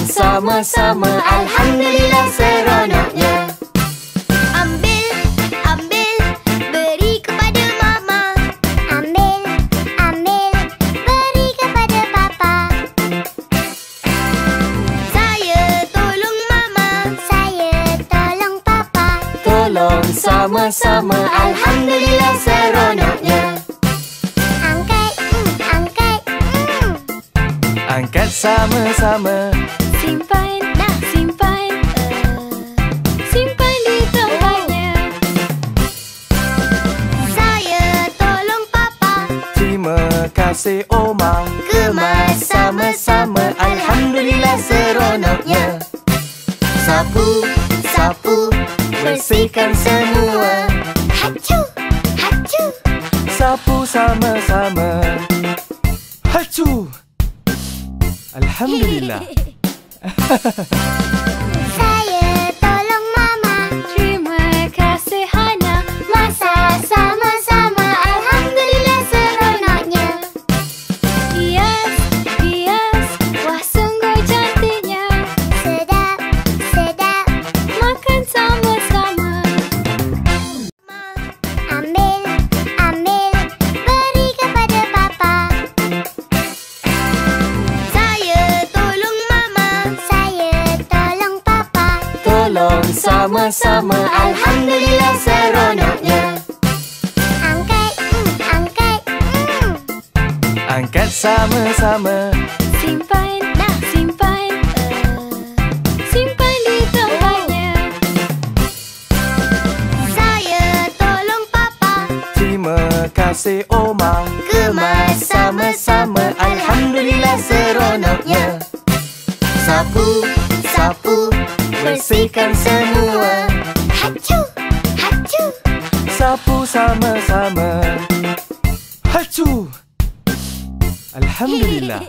sama-sama, alhamdulillah seronoknya. Ambil, ambil, beri kepada mama. Ambil, ambil, beri kepada papa. Saya tolong mama, saya tolong papa. Tolong sama-sama, alhamdulillah seronoknya. Angkat, angkat, Angkat sama-sama, simpan, nak simpan. Simpan di tempatnya. Saya tolong papa. terima kasih Oma. Kemas sama-sama, alhamdulillah seronoknya. Sapu, sapu, bersihkan semua. Hacu, hacu. Sapu sama-sama. Hacu! Alhamdulillah. Saya tolong mama. Terima kasih Hana. Masak sama-sama, alhamdulillah seronoknya. Hias, hias, wah sungguh cantiknya. Sedap, sedap, makan sama-sama. Ambil, ambil, beri kepada papa. Saya tolong mama, saya tolong papa. Tolong sama-sama, alhamdulillah seronoknya. Angkat, angkat, Angkat sama-sama, simpan, nak simpan. Simpan di tempatnya. Saya tolong papa. terima kasih Oma. Kemas sama-sama, alhamdulillah seronoknya. Sapu, sapu, bersihkan semua. Hacu, hacu. Sapu sama-sama. Hacu! Alhamdulillah.